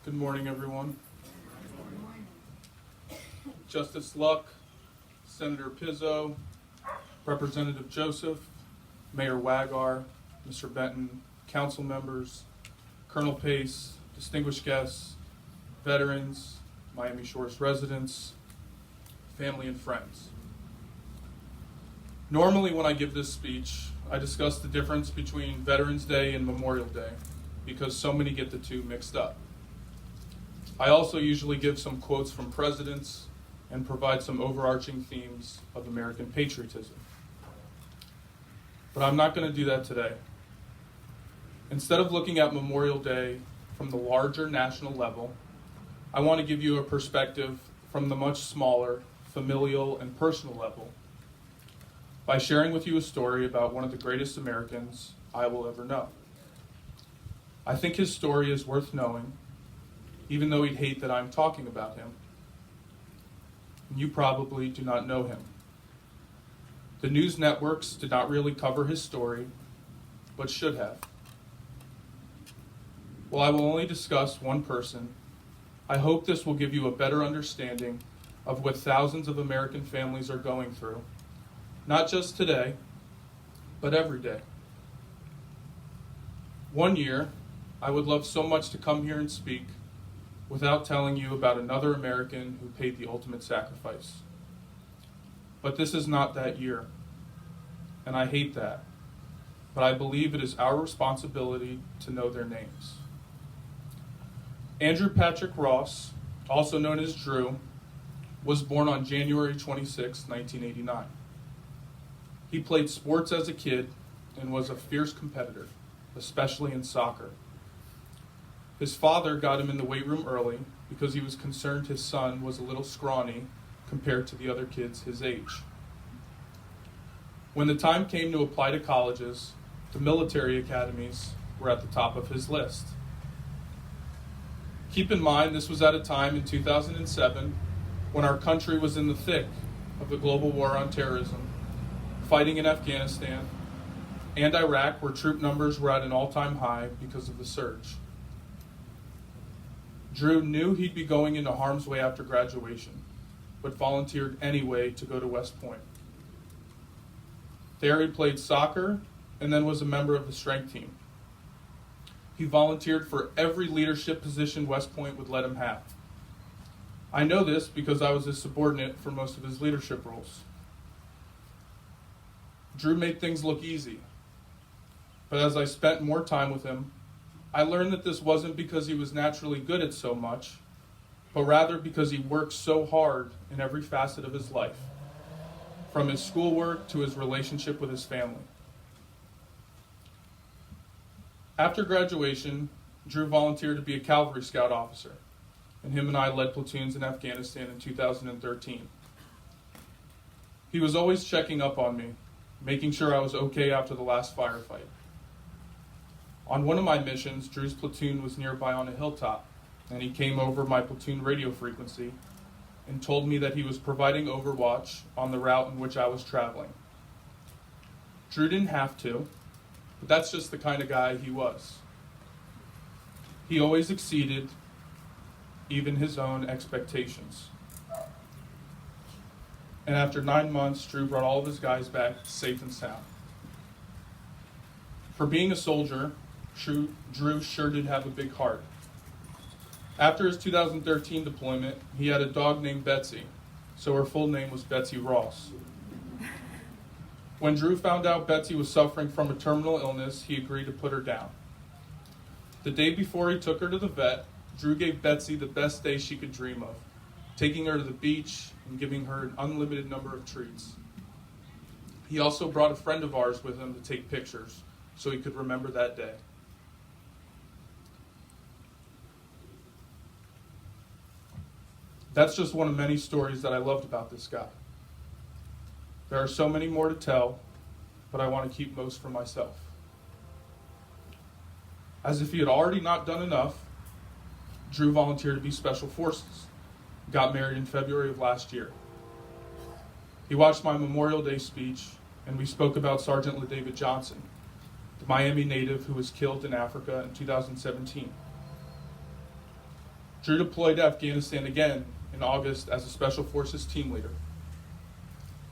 Good morning, everyone. Justice Luck, Senator Pizzo, Representative Joseph, Mayor Wagar, Mr. Benton, council members, Colonel Pace, distinguished guests, veterans, Miami Shores residents, family and friends. Normally when I give this speech, I discuss the difference between Veterans Day and Memorial Day because so many get the two mixed up. I also usually give some quotes from presidents and provide some overarching themes of American patriotism. But I'm not going to do that today. Instead of looking at Memorial Day from the larger national level, I want to give you a perspective from the much smaller, familial, and personal level by sharing with you a story about one of the greatest Americans I will ever know. I think his story is worth knowing, even though he'd hate that I'm talking about him. You probably do not know him. The news networks did not really cover his story, but should have. While I will only discuss one person, I hope this will give you a better understanding of what thousands of American families are going through, not just today, but every day. One year, I would love so much to come here and speak without telling you about another American who paid the ultimate sacrifice. But this is not that year, and I hate that, but I believe it is our responsibility to know their names. Andrew Patrick Ross, also known as Drew, was born on January 26, 1989. He played sports as a kid and was a fierce competitor, especially in soccer. His father got him in the weight room early because he was concerned his son was a little scrawny compared to the other kids his age. When the time came to apply to colleges, the military academies were at the top of his list. Keep in mind, this was at a time in 2007 when our country was in the thick of the global war on terrorism, fighting in Afghanistan and Iraq, where troop numbers were at an all-time high because of the surge. Drew knew he'd be going into harm's way after graduation, but volunteered anyway to go to West Point. There he played soccer and then was a member of the strength team. He volunteered for every leadership position West Point would let him have. I know this because I was his subordinate for most of his leadership roles. Drew made things look easy, but as I spent more time with him, I learned that this wasn't because he was naturally good at so much, but rather because he worked so hard in every facet of his life, from his schoolwork to his relationship with his family. After graduation, Drew volunteered to be a Cavalry Scout officer, and him and I led platoons in Afghanistan in 2013. He was always checking up on me, making sure I was okay after the last firefight. On one of my missions, Drew's platoon was nearby on a hilltop, and he came over my platoon radio frequency and told me that he was providing overwatch on the route in which I was traveling. Drew didn't have to, but that's just the kind of guy he was. He always exceeded even his own expectations. And after 9 months, Drew brought all of his guys back safe and sound. For being a soldier, Drew sure did have a big heart. After his 2013 deployment, he had a dog named Betsy, so her full name was Betsy Ross. When Drew found out Betsy was suffering from a terminal illness, he agreed to put her down. The day before he took her to the vet, Drew gave Betsy the best day she could dream of, taking her to the beach and giving her an unlimited number of treats. He also brought a friend of ours with him to take pictures, so he could remember that day. That's just one of many stories that I loved about this guy. There are so many more to tell, but I want to keep most for myself. As if he had already not done enough, Drew volunteered to be Special Forces, got married in February of last year. He watched my Memorial Day speech, and we spoke about Sergeant LaDavid Johnson, the Miami native who was killed in Africa in 2017. Drew deployed to Afghanistan again in August as a Special Forces team leader.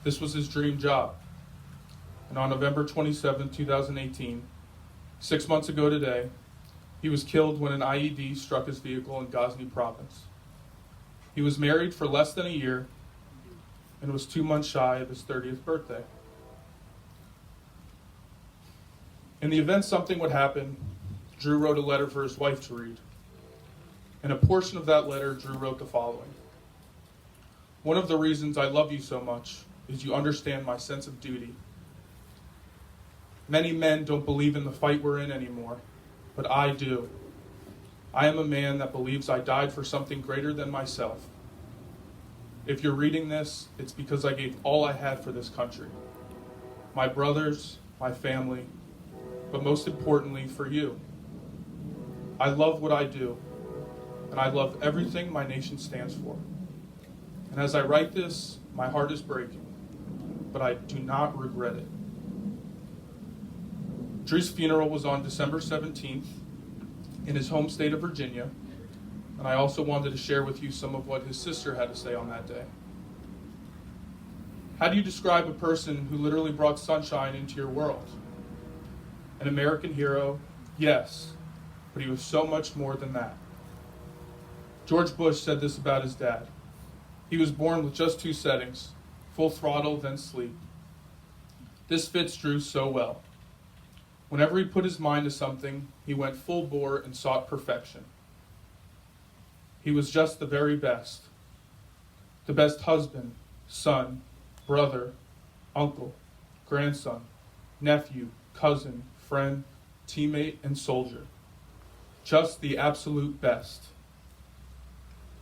This was his dream job. And on November 27, 2018, 6 months ago today, he was killed when an IED struck his vehicle in Ghazni province. He was married for less than a year and was 2 months shy of his 30th birthday. In the event something would happen, Drew wrote a letter for his wife to read. In a portion of that letter, Drew wrote the following: "One of the reasons I love you so much is you understand my sense of duty. Many men don't believe in the fight we're in anymore, but I do. I am a man that believes I died for something greater than myself. If you're reading this, it's because I gave all I had for this country. My brothers, my family, but most importantly, for you. I love what I do, and I love everything my nation stands for. And as I write this, my heart is breaking, but I do not regret it." Drew's funeral was on December 17th in his home state of Virginia, and I also wanted to share with you some of what his sister had to say on that day. "How do you describe a person who literally brought sunshine into your world? An American hero, yes, but he was so much more than that. George Bush said this about his dad. He was born with just 2 settings, full throttle, then sleep. This fits Drew so well. Whenever he put his mind to something, he went full bore and sought perfection. He was just the very best. The best husband, son, brother, uncle, grandson, nephew, cousin, friend, teammate, and soldier. Just the absolute best.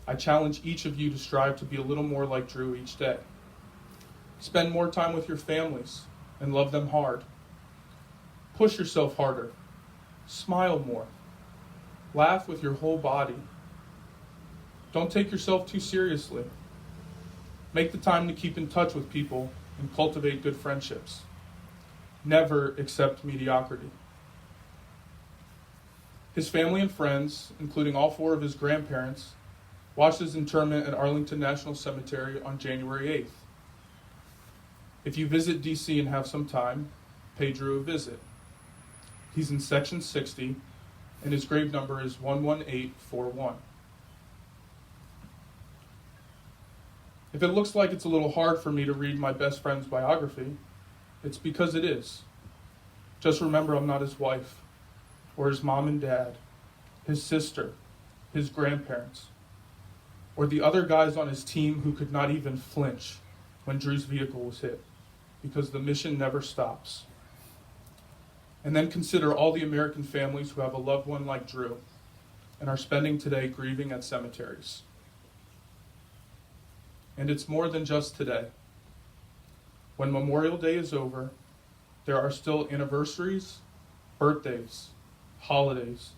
I challenge each of you to strive to be a little more like Drew each day. Spend more time with your families and love them hard. Push yourself harder. Smile more. Laugh with your whole body. Don't take yourself too seriously. Make the time to keep in touch with people and cultivate good friendships. Never accept mediocrity." His family and friends, including all 4 of his grandparents, watched his interment at Arlington National Cemetery on January 8th. If you visit DC and have some time, pay Drew a visit. He's in Section 60, and his grave number is 11841. If it looks like it's a little hard for me to read my best friend's biography, it's because it is. Just remember, I'm not his wife, or his mom and dad, his sister, his grandparents, or the other guys on his team who could not even flinch when Drew's vehicle was hit, because the mission never stops. And then consider all the American families who have a loved one like Drew and are spending today grieving at cemeteries. And it's more than just today. When Memorial Day is over, there are still anniversaries, birthdays, holidays,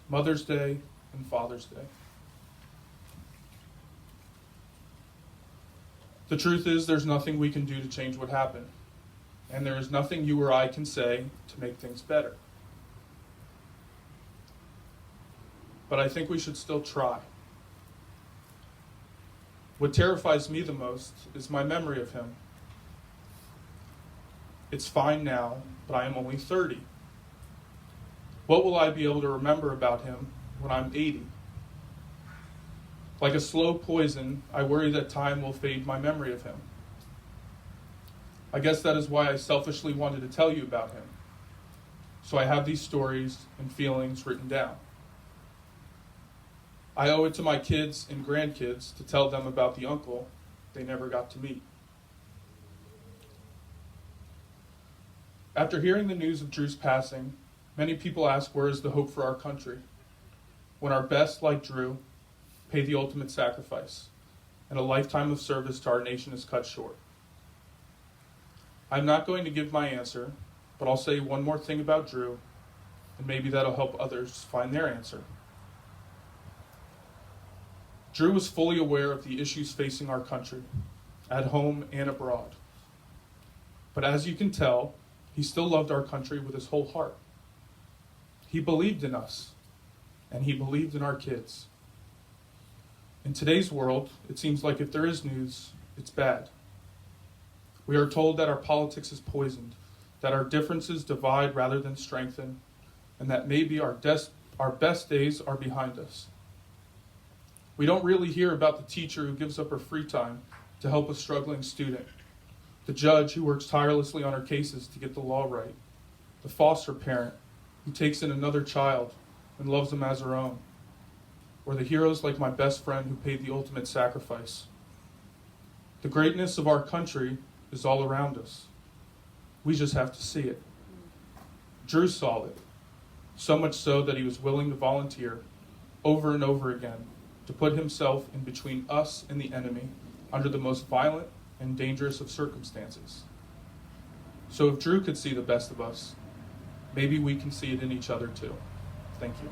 Mother's Day, and Father's Day. The truth is, there's nothing we can do to change what happened, and there is nothing you or I can say to make things better. But I think we should still try. What terrifies me the most is my memory of him. It's fine now, but I am only 30. What will I be able to remember about him when I'm 80? Like a slow poison, I worry that time will fade my memory of him. I guess that is why I selfishly wanted to tell you about him. So I have these stories and feelings written down. I owe it to my kids and grandkids to tell them about the uncle they never got to meet. After hearing the news of Drew's passing, many people ask, where is the hope for our country? When our best, like Drew, pay the ultimate sacrifice, and a lifetime of service to our nation is cut short. I'm not going to give my answer, but I'll say one more thing about Drew, and maybe that'll help others find their answer. Drew was fully aware of the issues facing our country, at home and abroad. But as you can tell, he still loved our country with his whole heart. He believed in us, and he believed in our kids. In today's world, it seems like if there is news, it's bad. We are told that our politics is poisoned, that our differences divide rather than strengthen, and that maybe our best days are behind us. We don't really hear about the teacher who gives up her free time to help a struggling student, the judge who works tirelessly on her cases to get the law right, the foster parent who takes in another child and loves them as her own, or the heroes like my best friend who paid the ultimate sacrifice. The greatness of our country is all around us. We just have to see it. Drew saw it, so much so that he was willing to volunteer over and over again to put himself in between us and the enemy under the most violent and dangerous of circumstances. So if Drew could see the best of us, maybe we can see it in each other too. Thank you.